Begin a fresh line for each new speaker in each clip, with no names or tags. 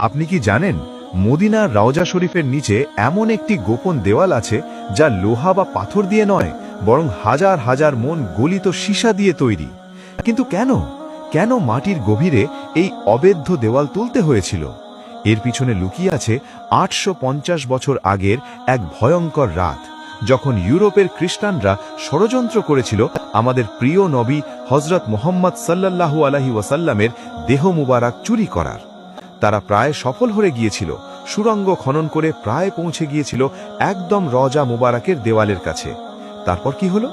আপনি কি জানেন মদিনার রওজা শরীফের নিচে এমন একটি গোপন দেওয়াল আছে যা লোহা বা পাথর দিয়ে নয়, বরং হাজার হাজার মন গলিত সীসা দিয়ে তৈরি। কিন্তু কেন মাটির গভীরে এই অবেধ্য দেওয়াল তুলতে হয়েছিল? এর পিছনে লুকিয়ে আছে ৮৫০ বছর আগের এক ভয়ঙ্কর রাত, যখন ইউরোপের খ্রিস্টানরা ষড়যন্ত্র করেছিল আমাদের প্রিয় নবী হযরত মুহাম্মদ সাল্লাল্লাহু আলাইহি ওয়াসাল্লামের দেহ মুবারক চুরি করার। তারা প্রায় সফল হয়ে গিয়েছিল, সুড়ঙ্গ খনন করে প্রায় পৌঁছে গিয়েছিল একদম রওজা মুবারকের দেওয়ালের কাছে। তারপর কি হলো?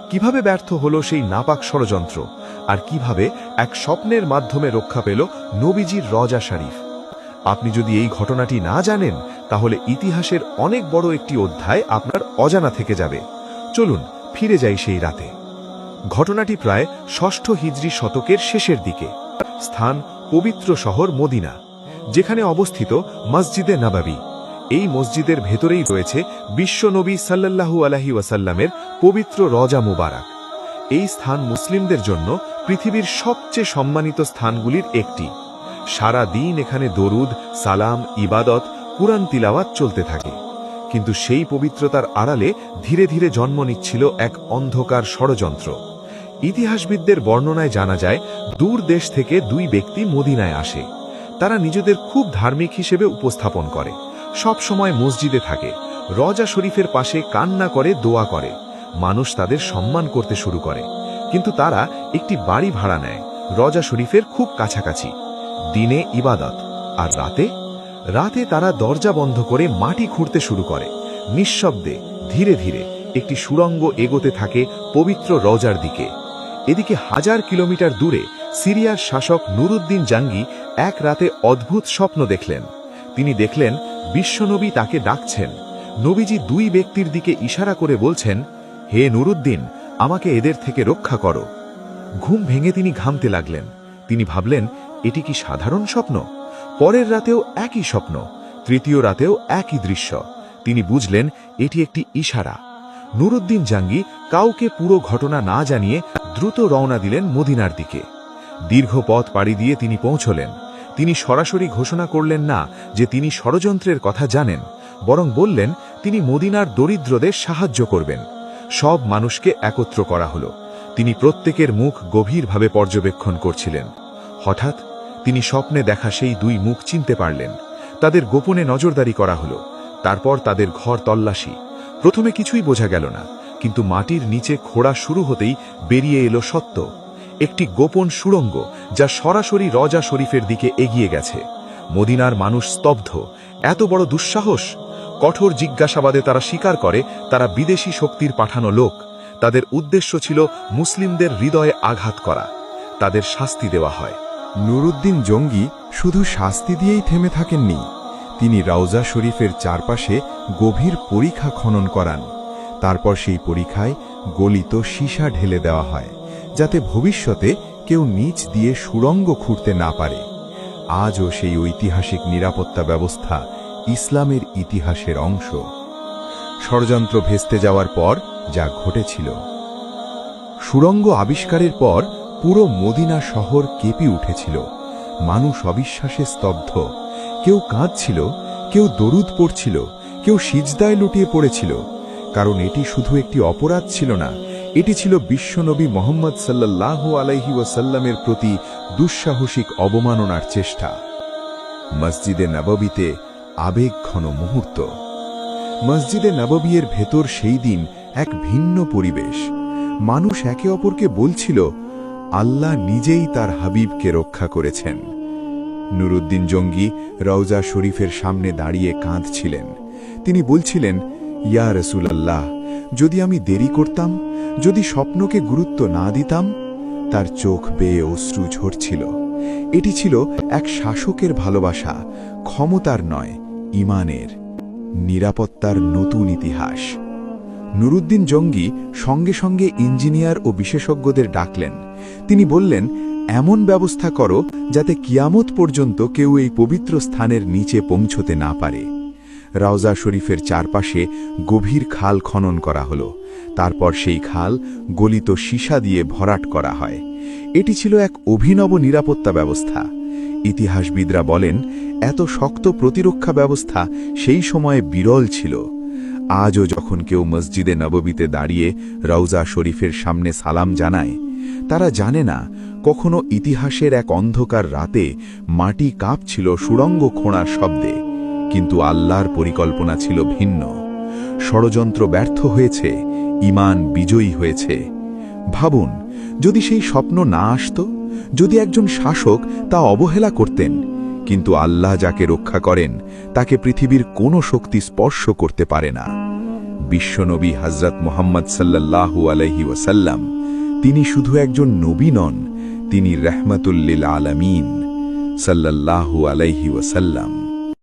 কিভাবে ব্যর্থ হলো সেই নাপাক ষড়যন্ত্র, আর কিভাবে এক স্বপ্নের মাধ্যমে রক্ষা পেল নবীজির রওজা শরীফ? আপনি যদি এই ঘটনাটি না জানেন, তাহলে ইতিহাসের অনেক বড় একটি অধ্যায় আপনার অজানা থেকে যাবে। চলুন ফিরে যাই সেই রাতে। ঘটনাটি প্রায় ৬ষ্ঠ হিজরি শতকের শেষের দিকে। স্থান পবিত্র শহর মদিনা, যেখানে অবস্থিত মসজিদে নববী। এই মসজিদের ভেতরেই রয়েছে বিশ্বনবী সাল্লাল্লাহু আলাইহি ওয়াসাল্লামের পবিত্র রওজা মুবারক। এই স্থান মুসলিমদের জন্য পৃথিবীর সবচেয়ে সম্মানিত স্থানগুলির একটি। সারা দিন এখানে দরুদ, সালাম, ইবাদত, কুরআন তিলাওয়াত চলতে থাকে। কিন্তু সেই পবিত্রতার আড়ালে ধীরে ধীরে জন্ম নিচ্ছিল এক অন্ধকার ষড়যন্ত্র। ইতিহাসবিদদের বর্ণনায় জানা যায়, দূর দেশ থেকে দুই ব্যক্তি মদিনায় আসে। তারা নিজেদের খুব ধার্মিক হিসেবে উপস্থাপন করে, সব সময় মসজিদে থাকে, রওজা শরীফের পাশে কান্না করে, দোয়া করে। মানুষ তাদের সম্মান করতে শুরু করে। কিন্তু তারা একটি বাড়ি ভাড়া নেয় রওজা শরীফের খুব কাছাকাছি। দিনে ইবাদত, আর রাতে তারা দরজা বন্ধ করে মাটি খুঁড়তে শুরু করে। নিঃশব্দে ধীরে ধীরে একটি সুড়ঙ্গ এগোতে থাকে পবিত্র রওজার দিকে। এদিকে 1000 কিলোমিটার দূরে সিরিয়ার শাসক নুরুদ্দিন জাঙ্গি এক রাতে অদ্ভুত স্বপ্ন দেখলেন। তিনি দেখলেন বিশ্বনবী তাকে ডাকছেন। নবীজি দুই ব্যক্তির দিকে ইশারা করে বলছেন, হে নুরুদ্দিন, আমাকে এদের থেকে রক্ষা করো। ঘুম ভেঙে তিনি ঘামতে লাগলেন। তিনি ভাবলেন, এটি কি সাধারণ স্বপ্ন? পরের রাতেও একই স্বপ্ন, তৃতীয় রাতেও একই দৃশ্য। তিনি বুঝলেন এটি একটি ইশারা। নুরুদ্দিন জাঙ্গি কাউকে পুরো ঘটনা না জানিয়ে দ্রুত রওনা দিলেন মদিনার দিকে। দীর্ঘ পথ পাড়ি দিয়ে তিনি পৌঁছলেন। তিনি সরাসরি ঘোষণা করলেন না যে তিনি ষড়যন্ত্রের কথা জানেন, বরং বললেন তিনি মদিনার দরিদ্রদের সাহায্য করবেন। সব মানুষকে একত্র করা হলো। তিনি প্রত্যেকের মুখ গভীরভাবে পর্যবেক্ষণ করছিলেন। হঠাৎ তিনি স্বপ্নে দেখা সেই দুই মুখ চিনতে পারলেন। তাদের গোপনে নজরদারি করা হলো। তারপর তাদের ঘর তল্লাশি। প্রথমে কিছুই বোঝা গেল না, কিন্তু মাটির নিচে খোঁড়া শুরু হতেই বেরিয়ে এলো সত্য। একটি গোপন সুড়ঙ্গ যা সরাসরি রওজা শরীফের দিকে এগিয়ে গেছে। মদিনার মানুষ স্তব্ধ। এত বড় দুঃসাহস! কঠোর জিজ্ঞাসাবাদে তারা স্বীকার করে তারা বিদেশি শক্তির পাঠানো লোক। তাদের উদ্দেশ্য ছিল মুসলিমদের হৃদয়ে আঘাত করা। তাদের শাস্তি দেওয়া হয়।
নুরুদ্দিন জঙ্গি শুধু শাস্তি দিয়েই থেমে থাকেননি, তিনি রওজা শরীফের চারপাশে গভীর পরিখা খনন করান। তারপর সেই পরিখায় গলিত সীসা ঢেলে দেওয়া হয়, যাতে ভবিষ্যতে কেউ নিচ দিয়ে সুড়ঙ্গ খুঁড়তে না পারে। আজও সেই ঐতিহাসিক নিরাপত্তা ব্যবস্থা ইসলামের ইতিহাসের অংশ। ষড়যন্ত্র ভেস্তে যাওয়ার পর যা ঘটেছিল। সুড়ঙ্গ আবিষ্কারের পর পুরো মদিনা শহর কেঁপে উঠেছিল। মানুষ অবিশ্বাসে স্তব্ধ। কেউ কাঁদছিল, কেউ দরুদ পড়ছিল, কেউ সিজদায় লুটিয়ে পড়েছিল। কারণ এটি শুধু একটি অপরাধ ছিল না, এটি ছিল বিশ্বনবী মুহাম্মদ সাল্লাল্লাহু আলাইহি ওয়াসাল্লামের প্রতি দুঃসাহসিক অবমাননার চেষ্টা। মসজিদে নববীতে আবেগঘন মুহূর্ত। মসজিদে নববীর ভেতর সেই দিন এক ভিন্ন পরিবেশ। মানুষ একে অপরকে বলছিল, আল্লাহ নিজেই তার হাবিবকে রক্ষা করেছেন। নুরুদ্দিন জঙ্গি রওজা শরীফের সামনে দাঁড়িয়ে কাঁদছিলেন। তিনি বলছিলেন, ইয়া রাসূলুল্লাহ, যদি আমি দেরি করতাম, যদি স্বপ্নকে গুরুত্ব না দিতাম। তার চোখ বেয়ে অশ্রু ঝরছিল। এটি ছিল এক শাসকের ভালোবাসা, ক্ষমতার নয়, ঈমানের। নিরাপত্তার নতুন ইতিহাস। নুরুদ্দিন জঙ্গি সঙ্গে সঙ্গে ইঞ্জিনিয়ার ও বিশেষজ্ঞদের ডাকলেন। তিনি বললেন, এমন ব্যবস্থা করো যাতে কিয়ামত পর্যন্ত কেউ এই পবিত্র স্থানের নিচে পৌঁছতে না পারে। রওজা শরীফের চারপাশে গভীর খাল খনন করা হলো। তারপর সেই খাল গলিত সীসা দিয়ে ভরাট করা হয়। এটি ছিল এক অভিনব নিরাপত্তা ব্যবস্থা। ইতিহাসবিদরা বলেন এত শক্ত প্রতিরক্ষা ব্যবস্থা সেই সময়ে বিরল ছিল। আজও যখন কেউ মসজিদে নববীতে দাঁড়িয়ে রওজা শরীফের সামনে সালাম জানায়, তারা জানে না কখনো ইতিহাসের এক অন্ধকার রাতে মাটি কাঁপছিল সুড়ঙ্গ খোঁড়ার শব্দে, কিন্তু আল্লাহর পরিকল্পনা ছিল ভিন্ন। ষড়যন্ত্র ব্যর্থ হয়েছে, ঈমান বিজয়ী হয়েছে। ভাবুন, যদি সেই স্বপ্ন না আসত, যদি একজন শাসক তা অবহেলা করতেন, কিন্তু আল্লাহ যাকে রক্ষা করেন তাকে পৃথিবীর কোনো শক্তি স্পর্শ করতে পারে না। বিশ্বনবী হযরত মুহাম্মদ সাল্লাল্লাহু আলাইহি ওয়াসাল্লাম, তিনি শুধু একজন নবী নন, তিনি রাহমাতুল লিল আলামিন সাল্লাল্লাহু আলাইহি ওয়াসাল্লাম।